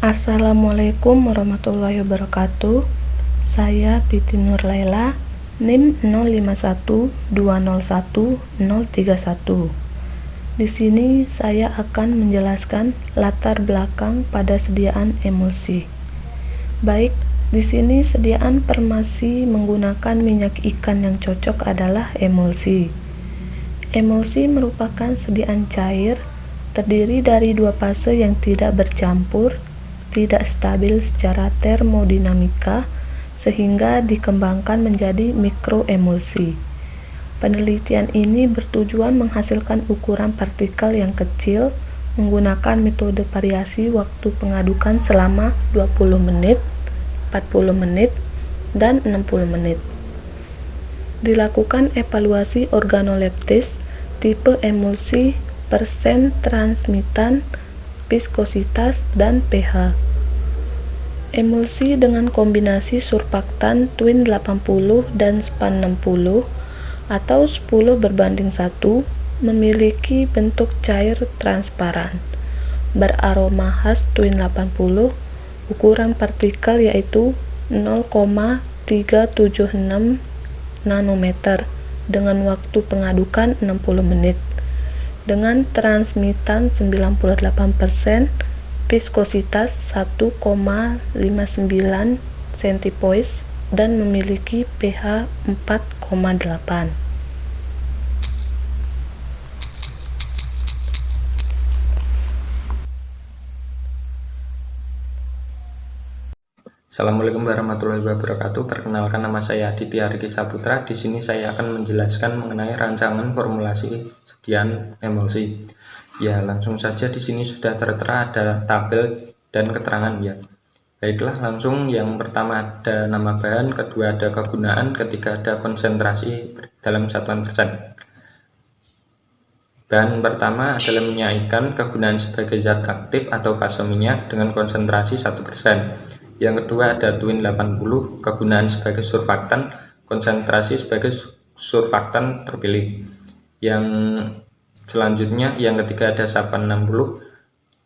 Assalamualaikum warahmatullahi wabarakatuh. Saya Titi Nurlaila, NIM 0512011031. Di sini saya akan menjelaskan latar belakang pada sediaan emulsi. Baik, di sini sediaan farmasi menggunakan minyak ikan yang cocok adalah emulsi. Emulsi merupakan sediaan cair terdiri dari dua fase yang tidak bercampur, tidak stabil secara termodinamika, sehingga dikembangkan menjadi mikroemulsi. Penelitian ini bertujuan menghasilkan ukuran partikel yang kecil menggunakan metode variasi waktu pengadukan selama 20 menit, 40 menit, dan 60 menit. Dilakukan evaluasi organoleptis, tipe emulsi, persen transmitan, viskositas, dan pH. Emulsi dengan kombinasi surfaktan Twin 80 dan Span 60 atau 10:1 memiliki bentuk cair transparan, beraroma khas Twin 80, ukuran partikel yaitu 0,376 nanometer dengan waktu pengadukan 60 menit. Dengan transmitan 98%, viskositas 1,59 centipoise dan memiliki pH 4,8. Assalamualaikum warahmatullahi wabarakatuh. Perkenalkan, nama saya Aditya Riki Saputra. Di sini saya akan menjelaskan mengenai rancangan formulasi sediaan emulsi. Ya, langsung saja di sini sudah tertera ada tabel dan keterangan ya. Baiklah, langsung yang pertama ada nama bahan, kedua ada kegunaan, ketiga ada konsentrasi dalam satuan persen. Bahan pertama adalah minyak ikan, kegunaan sebagai zat aktif atau fase minyak dengan konsentrasi 1%. Yang kedua ada Twin 80, kegunaan sebagai surfaktan, konsentrasi sebagai surfaktan terpilih. Yang selanjutnya yang ketiga ada Span 60,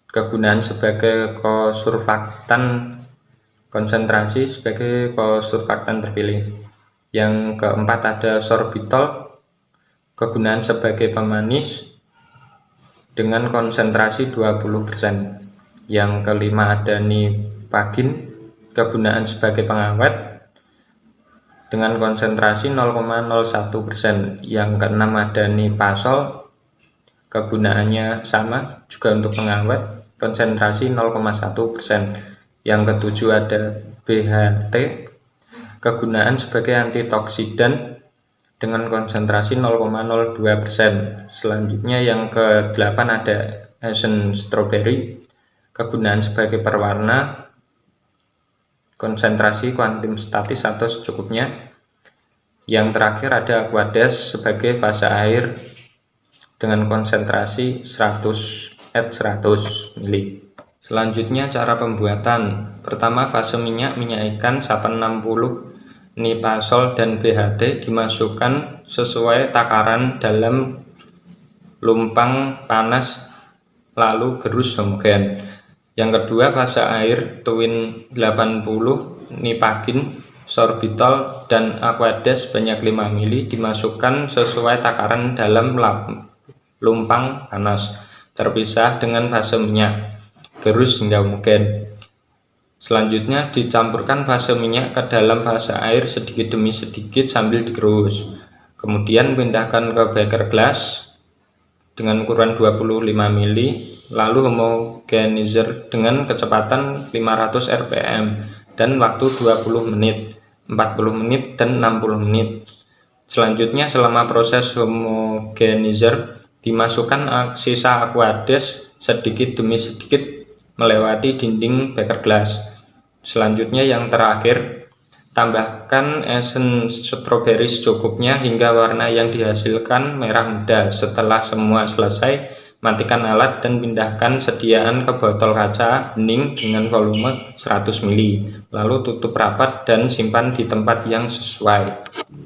kegunaan sebagai kosurfaktan, konsentrasi sebagai kosurfaktan terpilih. Yang keempat ada sorbitol, kegunaan sebagai pemanis dengan konsentrasi 20%. Yang kelima ada nipagin, kegunaan sebagai pengawet dengan konsentrasi 0,01%. Yang keenam ada nipasol, kegunaannya sama juga untuk pengawet, konsentrasi 0,1%. Yang ketujuh ada BHT, kegunaan sebagai antioksidan dengan konsentrasi 0,02%. Selanjutnya yang ke-8 ada esen strawberry, kegunaan sebagai perwarna, konsentrasi kuantum statis atau secukupnya. Yang terakhir ada aquades sebagai fase air dengan konsentrasi 100 ml. Selanjutnya cara pembuatan. Pertama, fase minyak ikan, Span 60, nipasol, dan BHT dimasukkan sesuai takaran dalam lumpang panas lalu gerus homogen. Yang kedua, fase air Twin 80, nipagin, sorbitol, dan aquades sebanyak 5 ml dimasukkan sesuai takaran dalam lumpang panas, terpisah dengan fase minyak, gerus hingga homogen. Selanjutnya dicampurkan fase minyak ke dalam fase air sedikit demi sedikit sambil digerus. Kemudian pindahkan ke beker gelas dengan ukuran 25 ml, lalu homogenizer dengan kecepatan 500 rpm dan waktu 20 menit, 40 menit, dan 60 menit. Selanjutnya selama proses homogenizer dimasukkan sisa aquades sedikit demi sedikit melewati dinding beker gelas. Selanjutnya yang terakhir, tambahkan esen stroberi secukupnya hingga warna yang dihasilkan merah muda. Setelah semua selesai, matikan alat dan pindahkan sediaan ke botol kaca bening dengan volume 100 ml. Lalu tutup rapat dan simpan di tempat yang sesuai.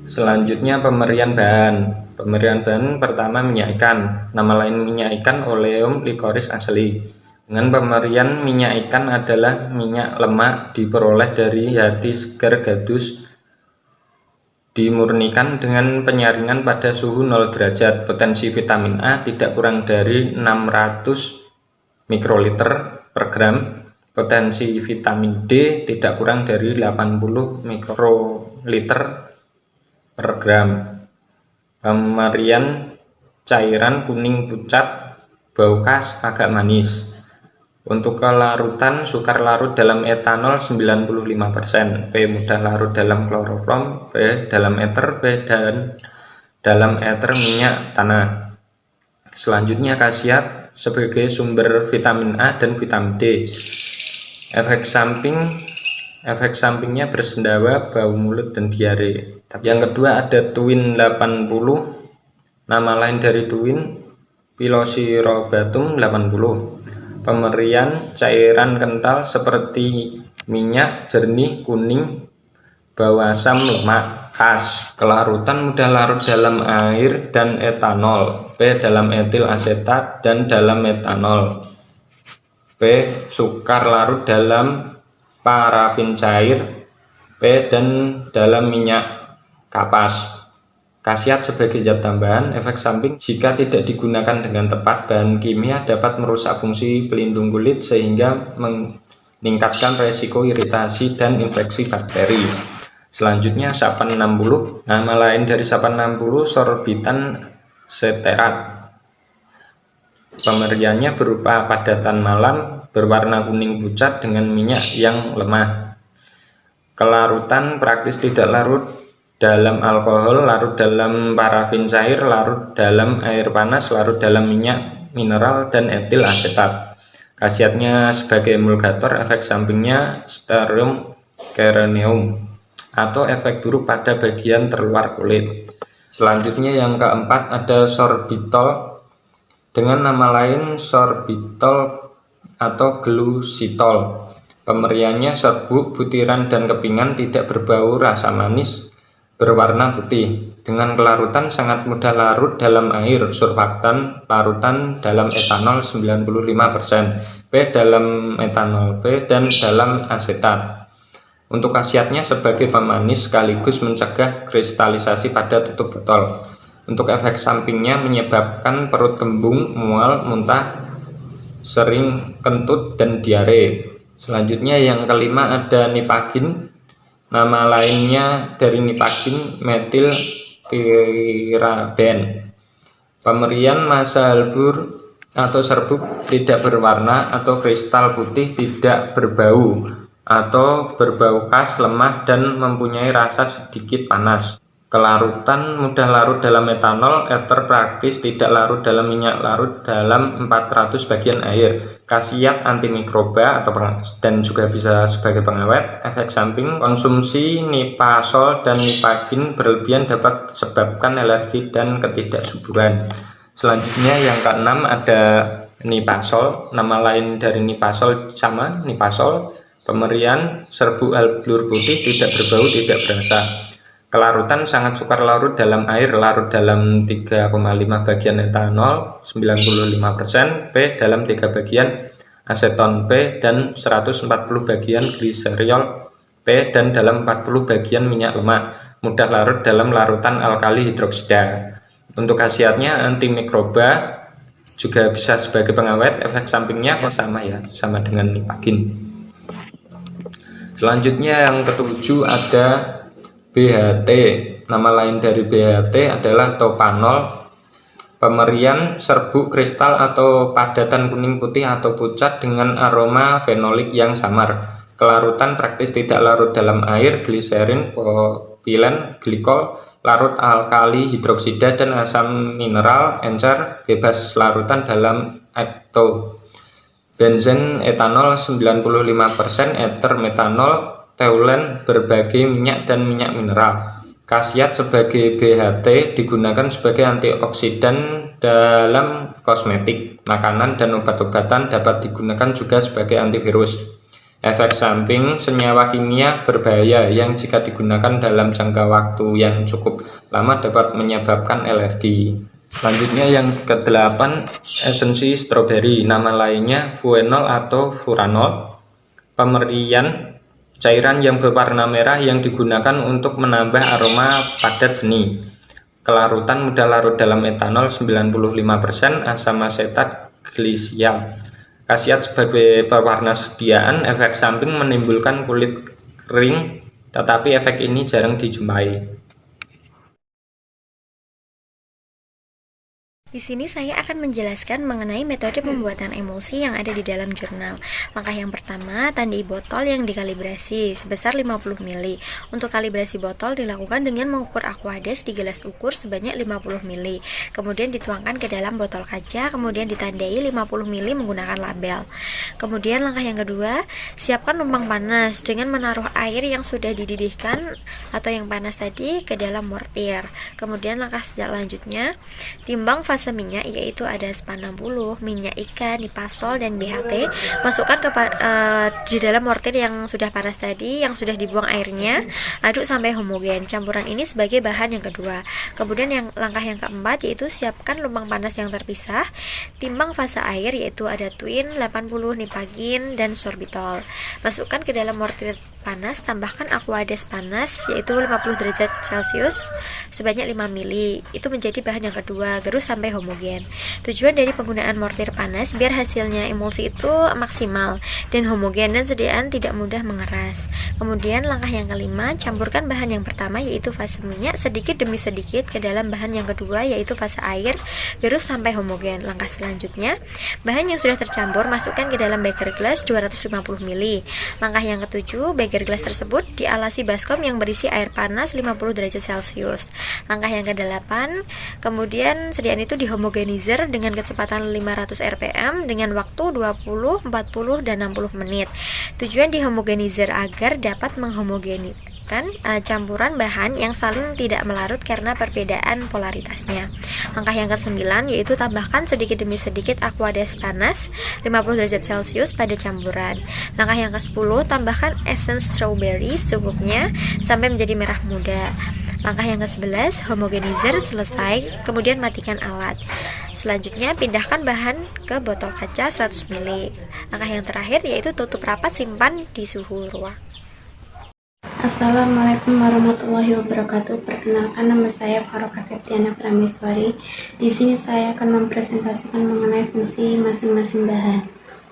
Selanjutnya pemberian bahan. Pemberian bahan pertama minyak ikan. Nama lain minyak ikan Oleum liquoris asli. Dengan pemberian minyak ikan adalah minyak lemak diperoleh dari hati segar gadus, dimurnikan dengan penyaringan pada suhu 0 derajat. Potensi vitamin A tidak kurang dari 600 mikroliter per gram. Potensi vitamin D tidak kurang dari 80 mikroliter per gram. Pemberian cairan kuning pucat, bau khas, agak manis. Untuk kelarutan, sukar larut dalam etanol 95%, P mudah larut dalam kloroform, P dalam eter, P dan dalam eter minyak tanah. Selanjutnya khasiat sebagai sumber vitamin A dan vitamin D. Efek sampingnya bersendawa, bau mulut, dan diare. Yang kedua ada Twin 80, nama lain dari Twin Pilosyrobatum 80. Pemberian cairan kental seperti minyak jernih kuning, bau asam lemak khas. Kelarutan mudah larut dalam air dan etanol, P dalam etil asetat dan dalam metanol. P sukar larut dalam parafin cair, P dan dalam minyak kapas. Khasiat sebagai zat tambahan. Efek samping jika tidak digunakan dengan tepat, bahan kimia dapat merusak fungsi pelindung kulit sehingga meningkatkan resiko iritasi dan infeksi bakteri. Selanjutnya Sapan 60, nama lain dari Sapan 60 sorbitan seterat. Pemberiannya berupa padatan malam berwarna kuning pucat dengan minyak yang lemah. Kelarutan praktis tidak larut dalam alkohol, larut dalam parafin cair, larut dalam air panas, larut dalam minyak mineral dan etil asetat. Khasiatnya sebagai emulgator. Efek sampingnya Sternium careneum atau efek buruk pada bagian terluar kulit. Selanjutnya yang keempat ada sorbitol dengan nama lain sorbitol atau glusitol. Pemberiannya serbuk, butiran, dan kepingan, tidak berbau, rasa manis, berwarna putih. Dengan kelarutan sangat mudah larut dalam air. Surfaktan larutan dalam etanol 95%, P dalam etanol, P dan dalam asetat. Untuk khasiatnya sebagai pemanis sekaligus mencegah kristalisasi pada tutup botol. Untuk efek sampingnya menyebabkan perut kembung, mual, muntah, sering kentut, dan diare. Selanjutnya yang kelima ada nipagin. Nama lainnya dari nipagin metil piraben. Pemberian massa halbur atau serbuk, tidak berwarna atau kristal putih, tidak berbau atau berbau khas, lemah, dan mempunyai rasa sedikit panas. Kelarutan mudah larut dalam metanol, eter praktis tidak larut dalam minyak, larut dalam 400 bagian air. Khasiat antimikroba dan juga bisa sebagai pengawet. Efek samping konsumsi nipasol dan nipagin berlebihan dapat sebabkan alergi dan ketidaksuburan. Selanjutnya yang keenam ada nipasol. Nama lain dari nipasol sama nipasol. Pemberian serbuk halblur putih, tidak berbau, tidak berasa. Kelarutan sangat sukar larut dalam air, larut dalam 3,5 bagian etanol 95%, P dalam 3 bagian aseton, P dan 140 bagian gliserol, P dan dalam 40 bagian minyak lemak. Mudah larut dalam larutan alkali hidroksida. Untuk khasiatnya antimikroba, juga bisa sebagai pengawet. Efek sampingnya sama dengan nipagin. Selanjutnya yang ketujuh ada BHT. Nama lain dari BHT adalah topanol. Pemberian serbuk kristal atau padatan kuning putih atau pucat dengan aroma fenolik yang samar. Kelarutan praktis tidak larut dalam air, gliserin, propilen, glikol, larut alkali hidroksida dan asam mineral, encer, bebas larutan dalam ekto. Benzen etanol 95%, eter metanol, teulen, berbagai minyak dan minyak mineral. Khasiat sebagai BHT digunakan sebagai antioksidan dalam kosmetik, makanan, dan obat-obatan. Dapat digunakan juga sebagai antivirus. Efek samping senyawa kimia berbahaya yang jika digunakan dalam jangka waktu yang cukup lama dapat menyebabkan alergi. Selanjutnya yang ke-8, esensi stroberi, nama lainnya fuenol atau furanol. Pemberian cairan yang berwarna merah yang digunakan untuk menambah aroma pada seni. Kelarutan mudah larut dalam etanol 95%, asam asetat glisial. Khasiat sebagai pewarna sediaan, efek samping menimbulkan kulit kering, tetapi efek ini jarang dijumpai. Di sini saya akan menjelaskan mengenai metode pembuatan emulsi yang ada di dalam jurnal. Langkah yang pertama, tandai botol yang dikalibrasi sebesar 50 ml. Untuk kalibrasi botol dilakukan dengan mengukur aquades di gelas ukur sebanyak 50 ml. Kemudian dituangkan ke dalam botol kaca, kemudian ditandai 50 ml menggunakan label. Kemudian langkah yang kedua, siapkan lumpang panas dengan menaruh air yang sudah dididihkan atau yang panas tadi ke dalam mortir. Kemudian langkah selanjutnya, timbang fase minyak, yaitu ada spa 60, minyak ikan, nipasol, dan BHT. Masukkan di dalam mortir yang sudah panas tadi, yang sudah dibuang airnya. Aduk sampai homogen. Campuran ini sebagai bahan yang kedua. Kemudian langkah yang keempat, yaitu siapkan lumpang panas yang terpisah. Timbang fase air, yaitu ada twin, 80, nipagin, dan sorbitol. Masukkan ke dalam mortir panas, tambahkan aquades panas, yaitu 50 derajat Celcius sebanyak 5 ml. Itu menjadi bahan yang kedua. Gerus sampai homogen. Tujuan dari penggunaan mortir panas biar hasilnya emulsi itu maksimal dan homogen dan sediaan tidak mudah mengeras. Kemudian langkah yang kelima, campurkan bahan yang pertama yaitu fase minyak sedikit demi sedikit ke dalam bahan yang kedua yaitu fase air, gerus sampai homogen. Langkah selanjutnya, bahan yang sudah tercampur masukkan ke dalam beker glass 250 ml. Langkah yang ketujuh, beker glass tersebut dialasi baskom yang berisi air panas 50 derajat Celcius. Langkah yang ke-8, kemudian sediaan itu dihomogenizer dengan kecepatan 500 rpm dengan waktu 20, 40, dan 60 menit. Tujuan dihomogenizer agar dapat menghomogenikan campuran bahan yang saling tidak melarut karena perbedaan polaritasnya. Langkah yang ke-9 yaitu tambahkan sedikit demi sedikit aquades panas 50 derajat Celcius pada campuran. Langkah yang ke-10, tambahkan essence strawberry secukupnya sampai menjadi merah muda. Langkah yang ke-11, homogenizer selesai, kemudian matikan alat. Selanjutnya, pindahkan bahan ke botol kaca 100 ml. Langkah yang terakhir yaitu tutup rapat, simpan di suhu ruang. Assalamualaikum warahmatullahi wabarakatuh. Perkenalkan, nama saya Faroka Septiana Prameswari. Di sini saya akan mempresentasikan mengenai fungsi masing-masing bahan.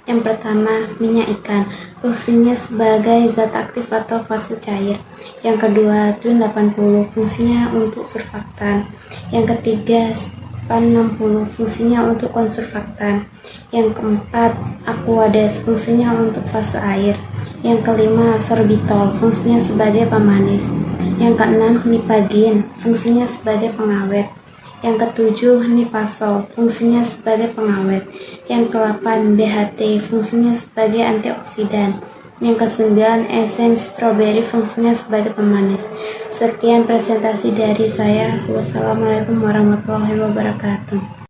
Yang pertama, minyak ikan. Fungsinya sebagai zat aktif atau fase cair. Yang kedua, twin 80. Fungsinya untuk surfaktan. Yang ketiga, spa 60. Fungsinya untuk konsurfaktan. Yang keempat, aquades. Fungsinya untuk fase air. Yang kelima, sorbitol. Fungsinya sebagai pemanis. Yang keenam, nipagin. Fungsinya sebagai pengawet. Yang ketujuh, nipasol, fungsinya sebagai pengawet. Yang ke-8, BHT, fungsinya sebagai antioksidan. Yang ke-9, essence strawberry, fungsinya sebagai pemanis. Sekian presentasi dari saya. Wassalamualaikum warahmatullahi wabarakatuh.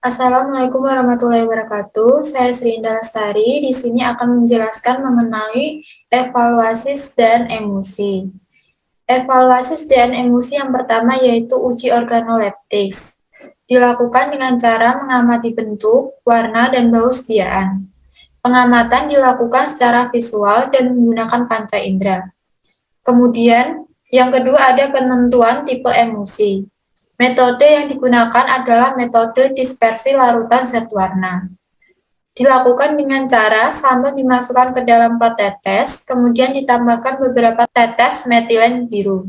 Assalamualaikum warahmatullahi wabarakatuh. Saya Sri Indah Lestari. Di sini akan menjelaskan mengenai evaluasi dan emulsi. Evaluasi sediaan emulsi yang pertama yaitu uji organoleptis. Dilakukan dengan cara mengamati bentuk, warna, dan bau sediaan. Pengamatan dilakukan secara visual dan menggunakan panca indera. Kemudian, yang kedua ada penentuan tipe emulsi. Metode yang digunakan adalah metode dispersi larutan zat warna. Dilakukan dengan cara sampel dimasukkan ke dalam plat tetes, kemudian ditambahkan beberapa tetes metilen biru.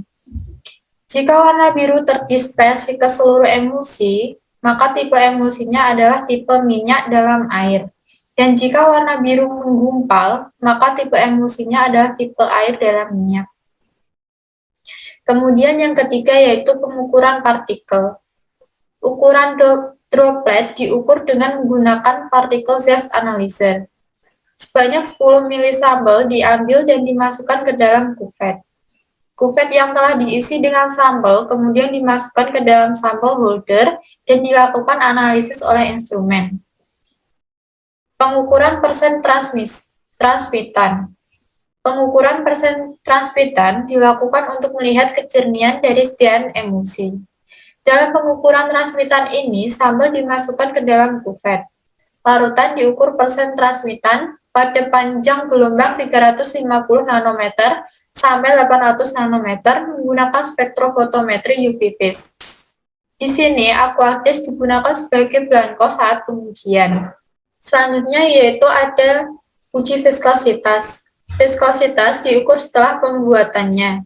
Jika warna biru terdispersi ke seluruh emulsi, maka tipe emulsinya adalah tipe minyak dalam air. Dan jika warna biru menggumpal, maka tipe emulsinya adalah tipe air dalam minyak. Kemudian yang ketiga yaitu pengukuran partikel. Ukuran droplet diukur dengan menggunakan particle size analyzer. Sebanyak 10 ml sampel diambil dan dimasukkan ke dalam kuvet. Kuvet yang telah diisi dengan sampel kemudian dimasukkan ke dalam sampel holder dan dilakukan analisis oleh instrumen. Pengukuran persen transmitan. Pengukuran persen transmitan dilakukan untuk melihat kejernihan dari sediaan emulsi. Dalam pengukuran transmitan ini, sambal dimasukkan ke dalam kuvet. Larutan diukur persen transmitan pada panjang gelombang 350 nanometer sampai 800 nanometer menggunakan spektrofotometri UV phase. Di sini, aqueous digunakan sebagai belangko saat pengujian. Selanjutnya yaitu ada uji viskositas. Viskositas diukur setelah pembuatannya.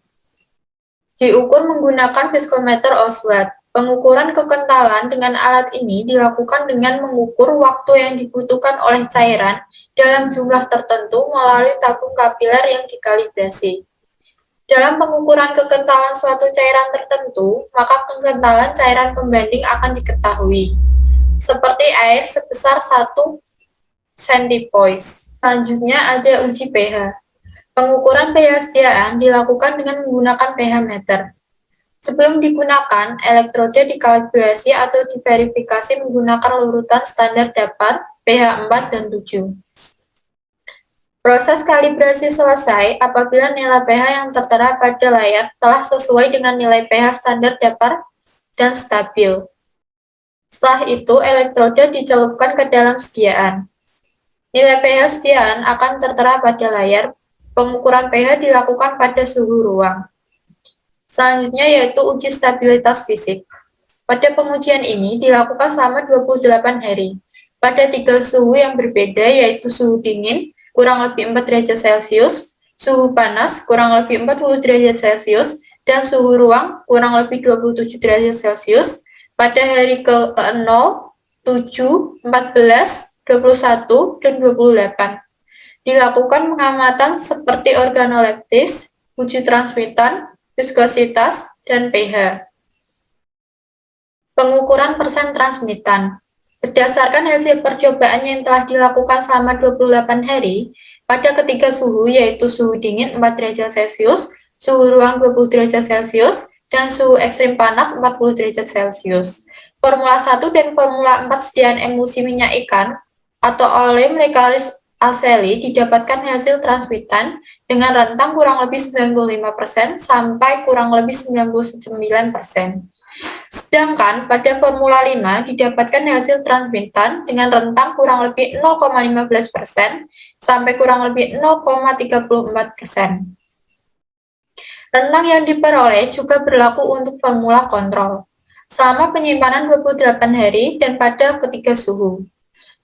Diukur menggunakan viskometer Oswald. Pengukuran kekentalan dengan alat ini dilakukan dengan mengukur waktu yang dibutuhkan oleh cairan dalam jumlah tertentu melalui tabung kapiler yang dikalibrasi. Dalam pengukuran kekentalan suatu cairan tertentu, maka kekentalan cairan pembanding akan diketahui, seperti air sebesar 1 centipoise. Selanjutnya ada uji pH. Pengukuran pH sediaan dilakukan dengan menggunakan pH meter. Sebelum digunakan, elektroda dikalibrasi atau diverifikasi menggunakan urutan standar dapat pH 4 dan 7. Proses kalibrasi selesai apabila nilai pH yang tertera pada layar telah sesuai dengan nilai pH standar dapat dan stabil. Setelah itu, elektroda dicelupkan ke dalam sediaan. Nilai pH sediaan akan tertera pada layar. Pengukuran pH dilakukan pada suhu ruang. Selanjutnya yaitu uji stabilitas fisik. Pada pengujian ini dilakukan selama 28 hari. Pada 3 suhu yang berbeda yaitu suhu dingin kurang lebih 4 derajat Celcius, suhu panas kurang lebih 40 derajat Celcius, dan suhu ruang kurang lebih 27 derajat Celcius pada hari ke-0, 7, 14, 21, dan 28. Dilakukan pengamatan seperti organoleptis, uji transmitan, viskositas, dan pH. Pengukuran persen transmitan. Berdasarkan hasil percobaan yang telah dilakukan selama 28 hari, pada ketiga suhu yaitu suhu dingin 4 derajat Celcius, suhu ruang 20 derajat Celcius, dan suhu ekstrim panas 40 derajat Celcius. Formula 1 dan Formula 4 sediaan emulsi minyak ikan atau oleum lecturis aceli didapatkan hasil transmitan dengan rentang kurang lebih 95% sampai kurang lebih 99%. Sedangkan pada Formula 5 didapatkan hasil transmitan dengan rentang kurang lebih 0,15% sampai kurang lebih 0,34%. Rentang yang diperoleh juga berlaku untuk formula kontrol, selama penyimpanan 28 hari dan pada ketiga suhu.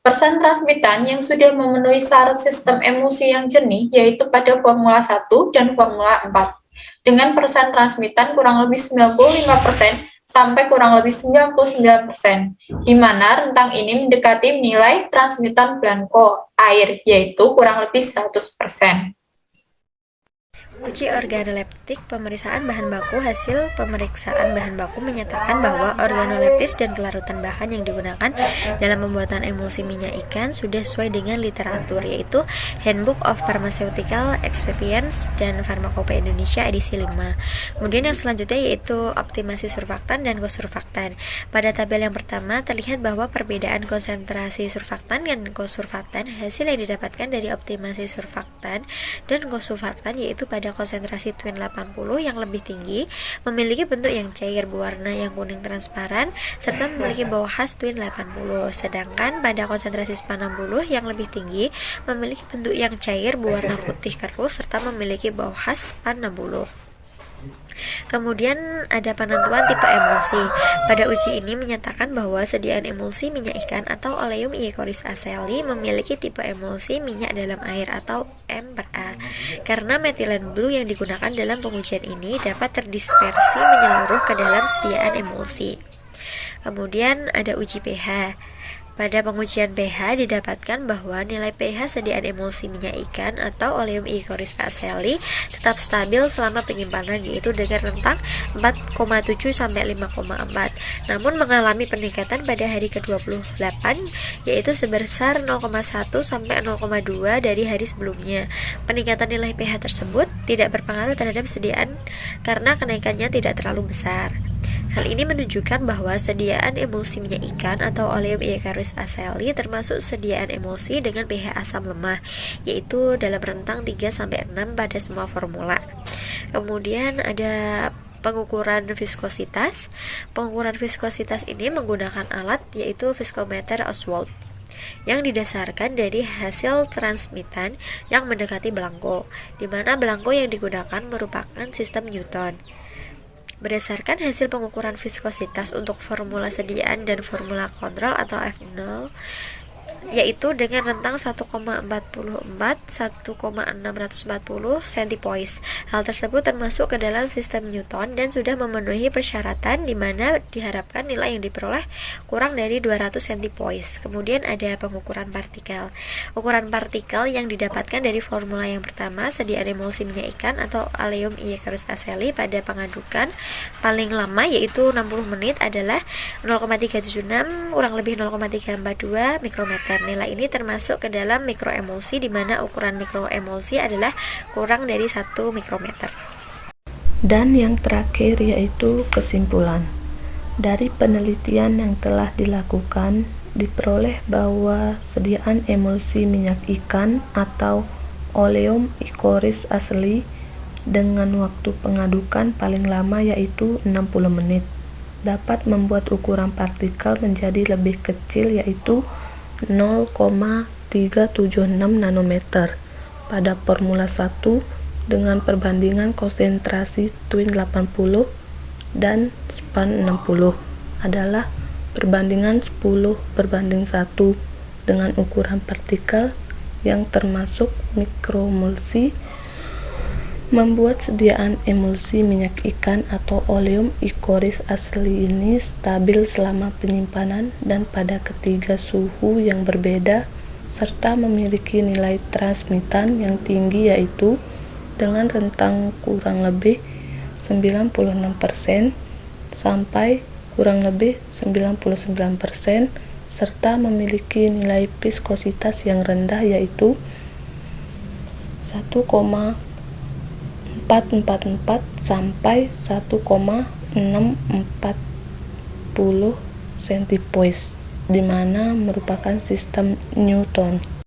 Persen transmitan yang sudah memenuhi syarat sistem emulsi yang jernih yaitu pada Formula 1 dan Formula 4, dengan persen transmitan kurang lebih 95% sampai kurang lebih 99%, di mana rentang ini mendekati nilai transmitan blanko air, yaitu kurang lebih 100%. Uji organoleptik, pemeriksaan bahan baku. Hasil pemeriksaan bahan baku menyatakan bahwa organoleptis dan kelarutan bahan yang digunakan dalam pembuatan emulsi minyak ikan sudah sesuai dengan literatur, yaitu Handbook of Pharmaceutical Excipients dan Farmakopeia Indonesia edisi 5. Kemudian yang selanjutnya yaitu optimasi surfaktan dan kosurfaktan. Pada tabel yang pertama terlihat bahwa perbedaan konsentrasi surfaktan dan kosurfaktan hasil yang didapatkan dari optimasi surfaktan dan kosurfaktan yaitu pada konsentrasi twin 80 yang lebih tinggi memiliki bentuk yang cair berwarna yang kuning transparan serta memiliki bau khas twin 80, sedangkan pada konsentrasi spa 60 yang lebih tinggi memiliki bentuk yang cair berwarna putih keruh serta memiliki bau khas spa 60. Kemudian ada penentuan tipe emulsi. Pada uji ini menyatakan bahwa sediaan emulsi minyak ikan atau oleum iecoris aceli memiliki tipe emulsi minyak dalam air atau M/A. Karena metilen blue yang digunakan dalam pengujian ini dapat terdispersi menyeluruh ke dalam sediaan emulsi. Kemudian ada uji pH. Pada pengujian pH didapatkan bahwa nilai pH sediaan emulsi minyak ikan atau oleum iecoris aceli tetap stabil selama penyimpanan yaitu dengan rentang 4,7 sampai 5,4. Namun mengalami peningkatan pada hari ke-28 yaitu sebesar 0,1 sampai 0,2 dari hari sebelumnya. Peningkatan nilai pH tersebut tidak berpengaruh terhadap sediaan karena kenaikannya tidak terlalu besar. Hal ini menunjukkan bahwa sediaan emulsi minyak ikan atau oleum iecoris aceli termasuk sediaan emulsi dengan pH asam lemah, yaitu dalam rentang 3-6 pada semua formula. Kemudian ada pengukuran viskositas. Pengukuran viskositas ini menggunakan alat yaitu viskometer Oswald yang didasarkan dari hasil transmitan yang mendekati belangko, di mana belangko yang digunakan merupakan sistem Newton. Berdasarkan hasil pengukuran viskositas untuk formula sediaan dan formula kontrol atau F0, yaitu dengan rentang 1,44 1,640 centipoise. Hal tersebut termasuk ke dalam sistem Newton dan sudah memenuhi persyaratan di mana diharapkan nilai yang diperoleh kurang dari 200 centipoise. Kemudian ada pengukuran partikel. Ukuran partikel yang didapatkan dari formula yang pertama, sediaan emulsi minyak ikan atau Allium Iecarus Aceli pada pengadukan paling lama yaitu 60 menit adalah 0,376 kurang lebih 0,342 mikrometer. Nilai ini termasuk ke dalam mikroemulsi di mana ukuran mikroemulsi adalah kurang dari 1 mikrometer. Dan yang terakhir yaitu kesimpulan. Dari penelitian yang telah dilakukan, diperoleh bahwa sediaan emulsi minyak ikan atau Oleum Iecarus Aceli dengan waktu pengadukan paling lama yaitu 60 menit dapat membuat ukuran partikel menjadi lebih kecil yaitu 0,376 nanometer pada formula 1 dengan perbandingan konsentrasi twin 80 dan span 60 adalah perbandingan 10:1 dengan ukuran partikel yang termasuk mikroemulsi, membuat sediaan emulsi minyak ikan atau Oleum Iecarus Aceli ini stabil selama penyimpanan dan pada ketiga suhu yang berbeda serta memiliki nilai transmitan yang tinggi yaitu dengan rentang kurang lebih 96% sampai kurang lebih 99% serta memiliki nilai viskositas yang rendah yaitu 1,444 sampai 1,640 centipoise di mana merupakan sistem Newton.